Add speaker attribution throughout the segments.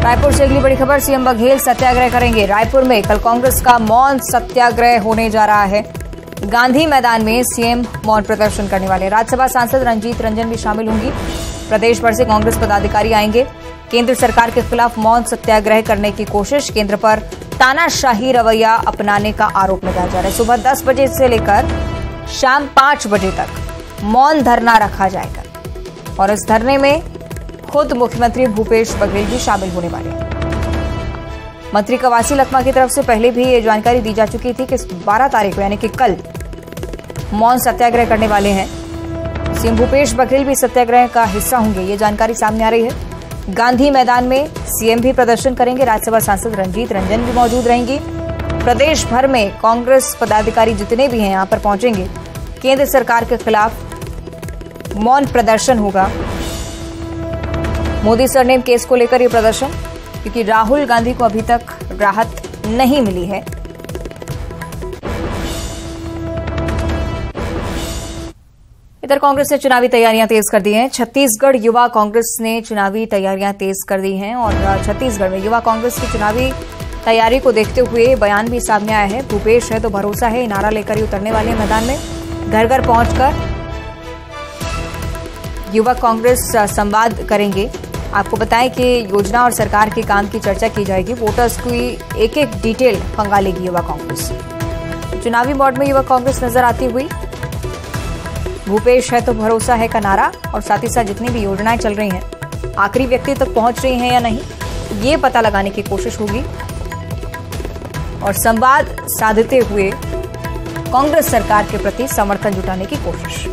Speaker 1: रायपुर से अगली बड़ी खबर, सीएम बघेल सत्याग्रह करेंगे। रायपुर में कल कांग्रेस का मौन सत्याग्रह होने जा रहा है। गांधी मैदान में सीएम मौन प्रदर्शन करने वाले। राज्यसभा सांसद रंजीत रंजन भी शामिल होंगी। प्रदेश भर से कांग्रेस पदाधिकारी आएंगे। केंद्र सरकार के खिलाफ मौन सत्याग्रह करने की कोशिश, केंद्र पर तानाशाही रवैया अपनाने का आरोप लगाया जा रहा है। सुबह 10 बजे से लेकर शाम 5 बजे तक मौन धरना रखा जाएगा और इस धरने में खुद मुख्यमंत्री भूपेश बघेल भी शामिल होने वाले हैं। मंत्री कवासी लखमा की तरफ से पहले भी ये जानकारी दी जा चुकी थी कि 12 तारीख को यानी कि कल मौन सत्याग्रह करने वाले हैं। सीएम भूपेश बघेल भी सत्याग्रह का हिस्सा होंगे, ये जानकारी सामने आ रही है। गांधी मैदान में सीएम भी प्रदर्शन करेंगे। राज्यसभा सांसद रंजीत रंजन भी मौजूद रहेंगी। प्रदेश भर में कांग्रेस पदाधिकारी जितने भी हैं यहां पर पहुंचेंगे। केंद्र सरकार के खिलाफ मौन प्रदर्शन होगा। मोदी सरनेम केस को लेकर यह प्रदर्शन, क्योंकि राहुल गांधी को अभी तक राहत नहीं मिली है। इधर कांग्रेस ने चुनावी तैयारियां तेज कर दी हैं। छत्तीसगढ़ युवा कांग्रेस ने चुनावी तैयारियां तेज कर दी हैं और छत्तीसगढ़ में युवा कांग्रेस की चुनावी तैयारी को देखते हुए बयान भी सामने आया है। भूपेश है तो भरोसा है, नारा लेकर ही उतरने वाले हैं मैदान में। घर घर पहुंचकर युवा कांग्रेस संवाद करेंगे। आपको बताएं कि योजना और सरकार के काम की चर्चा की जाएगी। वोटर्स की एक एक डिटेल खंगालेगी युवा कांग्रेस। चुनावी मोड में युवा कांग्रेस नजर आती हुई। भूपेश है तो भरोसा है का नारा और साथ ही साथ जितनी भी योजनाएं चल रही हैं आखिरी व्यक्ति तक पहुंच रही हैं या नहीं, ये पता लगाने की कोशिश होगी और संवाद साधते हुए कांग्रेस सरकार के प्रति समर्थन जुटाने की कोशिश।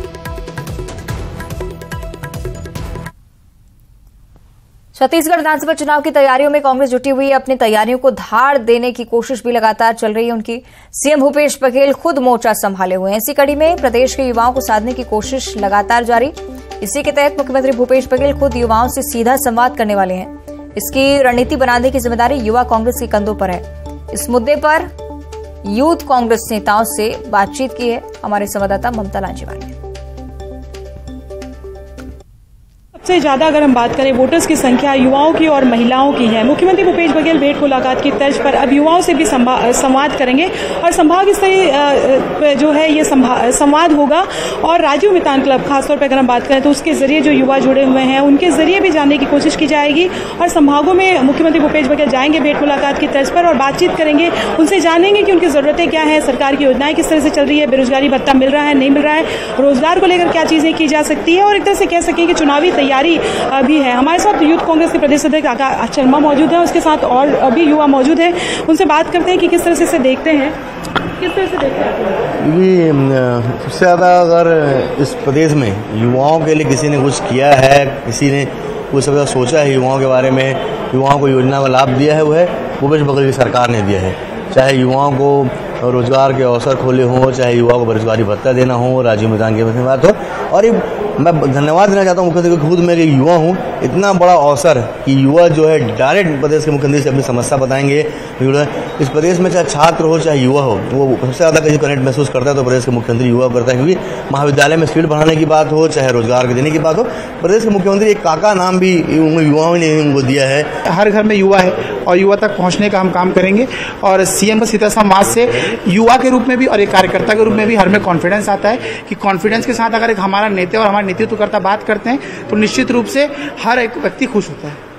Speaker 1: छत्तीसगढ़ विधानसभा चुनाव की तैयारियों में कांग्रेस जुटी हुई है। अपनी तैयारियों को धार देने की कोशिश भी लगातार चल रही है उनकी। सीएम भूपेश बघेल खुद मोर्चा संभाले हुए हैं। इसी कड़ी में प्रदेश के युवाओं को साधने की कोशिश लगातार जारी। इसी के तहत मुख्यमंत्री भूपेश बघेल खुद युवाओं से सीधा संवाद करने वाले हैं। इसकी रणनीति बनाने की जिम्मेदारी युवा कांग्रेस के कंधों पर है। इस मुद्दे पर यूथ कांग्रेस नेताओं से बातचीत की है हमारे संवाददाता ममता लांजीवाल ने।
Speaker 2: सबसे ज्यादा अगर हम बात करें वोटर्स की संख्या युवाओं की और महिलाओं की है। मुख्यमंत्री भूपेश बघेल भेंट मुलाकात की तर्ज पर अब युवाओं से भी संवाद करेंगे और संभाग स्तरीय जो है ये संवाद होगा। और राजीव मितान क्लब खासतौर पर अगर हम बात करें तो उसके जरिए जो युवा जुड़े हुए हैं उनके जरिए भी जानने की कोशिश की जाएगी और संभागों में मुख्यमंत्री भूपेश बघेल जाएंगे भेंट मुलाकात की तर्ज पर और बातचीत करेंगे। उनसे जानेंगे कि उनकी जरूरतें क्या है, सरकार की योजनाएं किस तरह से चल रही है, बेरोजगारी भत्ता मिल रहा है नहीं मिल रहा है, रोजगार को लेकर क्या चीजें की जा सकती है और एक तरह से कह सकें कि चुनावी तैयारी भी है। हमारे साथ यूथ कांग्रेस के प्रदेश अध्यक्ष आकाश शर्मा मौजूद है, उसके साथ और भी युवा मौजूद हैं। उनसे बात करते हैं कि किस तरह से इसे देखते हैं, किस तरह से देखते हैं।
Speaker 3: सबसे ज़्यादा अगर इस प्रदेश में युवाओं के लिए किसी ने कुछ किया है, किसी ने कुछ सबसे सोचा है युवाओं के बारे में, युवाओं को योजना का लाभ दिया है, वो है भूपेश बघेल की सरकार ने दिया है। चाहे युवाओं को रोजगार के अवसर खोले हों, चाहे युवाओं को बेरोजगारी भत्ता देना हो, राजीव मैदान की बात हो। और ये मैं धन्यवाद देना चाहता हूँ मुख्यमंत्री, खुद मैं एक युवा हूँ, इतना बड़ा अवसर कि युवा जो है डायरेक्ट प्रदेश के मुख्यमंत्री से अपनी समस्या बताएंगे। इस प्रदेश में चाहे छात्र हो चाहे युवा हो, वो सबसे ज़्यादा कहीं कनेक्ट महसूस करता है तो प्रदेश के मुख्यमंत्री युवा करता है। क्योंकि महाविद्यालय में सीट बढ़ाने की बात हो, चाहे रोजगार के देने की बात हो, प्रदेश के मुख्यमंत्री एक काका नाम भी युवाओं ने उनको दिया है।
Speaker 4: हर घर में युवा है और युवा तक पहुंचने का हम काम करेंगे और सीएम का सीधा संवाद से युवा के रूप में भी और एक कार्यकर्ता के रूप में भी हर में कॉन्फिडेंस आता है कि कॉन्फिडेंस के साथ अगर एक हमारा नेता और हमारा नेतृत्वकर्ता बात करते हैं तो निश्चित रूप से हर एक व्यक्ति खुश होता है।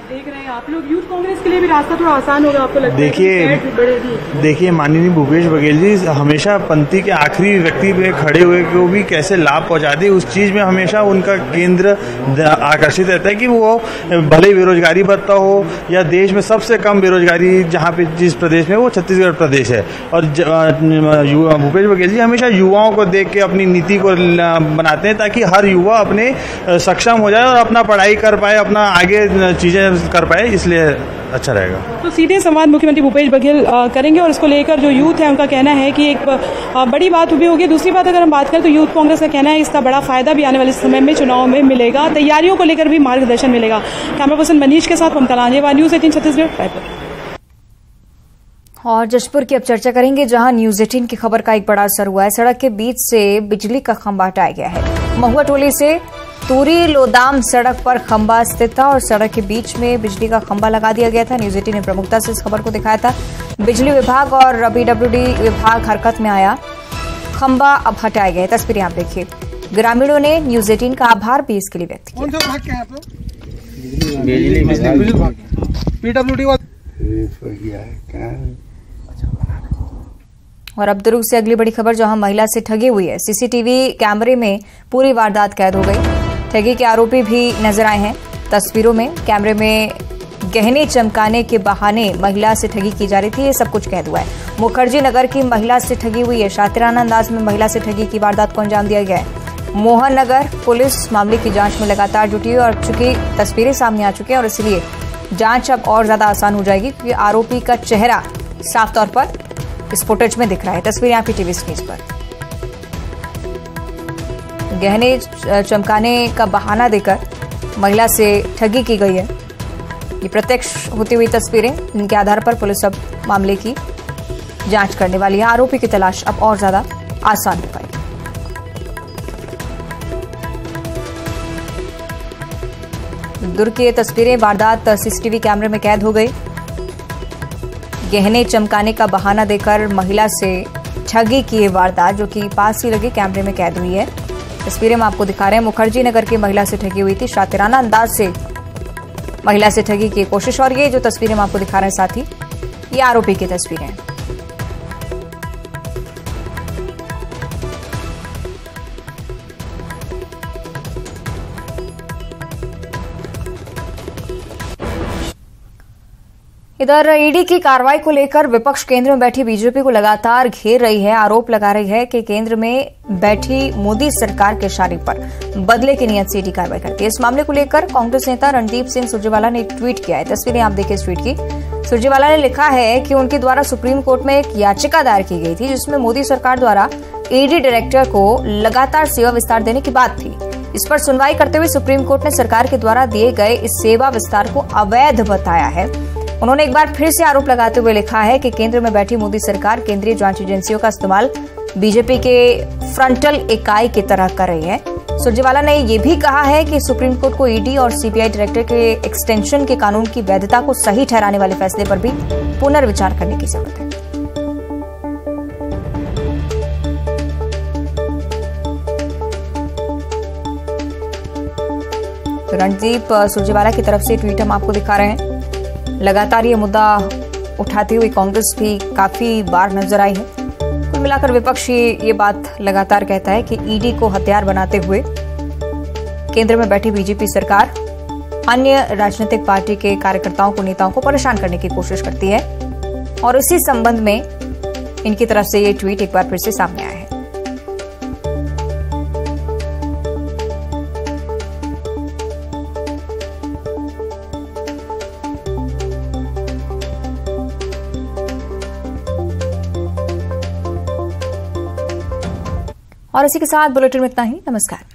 Speaker 2: देख रहे हैं आप लोग यूथ कांग्रेस के लिए भी रास्ता थोड़ा आसान होगा आपको लगता है?
Speaker 5: देखिए माननीय भूपेश बघेल जी हमेशा पंक्ति के आखिरी व्यक्ति पे खड़े हुए को भी कैसे लाभ पहुंचाते, उस चीज में हमेशा उनका केंद्र आकर्षित रहता है कि वो भले बेरोजगारी भत्ता हो या देश में सबसे कम बेरोजगारी जहाँ पे जिस प्रदेश में वो छत्तीसगढ़ प्रदेश है। और भूपेश बघेल जी हमेशा युवाओं को देख के अपनी नीति को बनाते हैं ताकि हर युवा अपने सक्षम हो जाए और अपना पढ़ाई कर पाए, अपना आगे चीजें कर पाए, इसलिए अच्छा रहेगा।
Speaker 2: तो सीधे संवाद मुख्यमंत्री भूपेश बघेल करेंगे और इसको लेकर जो यूथ है उनका कहना है कि एक बड़ी बात भी होगी। दूसरी बात अगर हम बात करें तो यूथ कांग्रेस का कहना है इसका बड़ा फायदा भी आने वाले समय में चुनाव में मिलेगा, तैयारियों को लेकर भी मार्गदर्शन मिलेगा। कैमरा पर्सन मनीष के साथ ममता लांजेवाल, न्यूज 18 छत्तीसगढ़, रायपुर।
Speaker 1: और जशपुर की अब चर्चा करेंगे, जहां न्यूज 18 की खबर का एक बड़ा असर हुआ है। सड़क के बीच से बिजली का खंभा हटाया गया है। महुआ टोली से तूरी लोदाम सड़क पर खंबा स्थित था और सड़क के बीच में बिजली का खंबा लगा दिया गया था। न्यूज 18 ने प्रमुखता से इस खबर को दिखाया था। बिजली विभाग और पीडब्ल्यूडी विभाग हरकत में आया, खंबा अब हटाए गए। तस्वीरें आप देखिए। ग्रामीणों ने न्यूज 18 का आभार भी इसके लिए व्यक्त किया। और अब दुर्ग से अगली बड़ी खबर, जहां महिला से ठगी हुई है। सीसीटीवी कैमरे में पूरी वारदात कैद हो गई। ठगी के आरोपी भी नजर आए हैं तस्वीरों में। कैमरे में गहने चमकाने के बहाने महिला से ठगी की जा रही थी, ये सब कुछ कैद हुआ है। मुखर्जी नगर की महिला से ठगी हुई है। शातिराना अंदाज में महिला से ठगी की वारदात को अंजाम दिया गया है। मोहन नगर पुलिस मामले की जांच में लगातार जुटी है और चूंकि तस्वीरें सामने आ चुकी हैं और इसलिए जांच अब और ज्यादा आसान हो जाएगी, क्योंकि आरोपी का चेहरा साफ तौर पर इस फुटेज में दिख रहा है। तस्वीरें आपकी टीवी स्क्रीन पर। गहने चमकाने का बहाना देकर महिला से ठगी की गई है। ये प्रत्यक्ष होती हुई तस्वीरें, जिनके आधार पर पुलिस अब मामले की जांच करने वाली है। आरोपी की तलाश अब और ज्यादा आसान हो पाएगी। दुर्ग की ये तस्वीरें, वारदात सीसीटीवी कैमरे में कैद हो गई। गहने चमकाने का बहाना देकर महिला से ठगी की ये वारदात, जो कि पास ही लगे कैमरे में कैद हुई है। तस्वीरें हम आपको दिखा रहे हैं। मुखर्जी नगर की महिला से ठगी हुई थी। शातिराना अंदाज से महिला से ठगी की कोशिश, और ये जो तस्वीरें हम आपको दिखा रहे हैं साथ ही, ये आरोपी की तस्वीरें हैं। इधर ईडी की कार्रवाई को लेकर विपक्ष केंद्र में बैठी बीजेपी को लगातार घेर रही है। आरोप लगा रही है कि केंद्र में बैठी मोदी सरकार के इशारे पर बदले की नियत से ईडी कार्रवाई करती है। इस मामले को लेकर कांग्रेस नेता रणदीप सिंह सुरजेवाला ने एक ट्वीट किया है। तस्वीरें आप देखिए इस ट्वीट की। सुरजेवाला ने लिखा है कि उनके द्वारा सुप्रीम कोर्ट में एक याचिका दायर की गई थी, जिसमें मोदी सरकार द्वारा ईडी डायरेक्टर को लगातार सेवा विस्तार देने की बात थी। इस पर सुनवाई करते हुए सुप्रीम कोर्ट ने सरकार के द्वारा दिए गए इस सेवा विस्तार को अवैध बताया है। उन्होंने एक बार फिर से आरोप लगाते हुए लिखा है कि केंद्र में बैठी मोदी सरकार केंद्रीय जांच एजेंसियों का इस्तेमाल बीजेपी के फ्रंटल इकाई की तरह कर रही है। सुरजेवाला ने यह भी कहा है कि सुप्रीम कोर्ट को ईडी और सीबीआई डायरेक्टर के एक्सटेंशन के कानून की वैधता को सही ठहराने वाले फैसले पर भी पुनर्विचार करने की जरूरत है। तो रणदीप सुरजेवाला की तरफ से ट्वीट हम आपको दिखा रहे हैं। लगातार ये मुद्दा उठाती हुई कांग्रेस भी काफी बार नजर आई है। कुल मिलाकर विपक्ष ये बात लगातार कहता है कि ईडी को हथियार बनाते हुए केंद्र में बैठी बीजेपी सरकार अन्य राजनीतिक पार्टी के कार्यकर्ताओं को, नेताओं को परेशान करने की कोशिश करती है। और इसी संबंध में इनकी तरफ से ये ट्वीट एक बार फिर से सामने आया है। और इसी के साथ बुलेटिन में इतना ही। नमस्कार।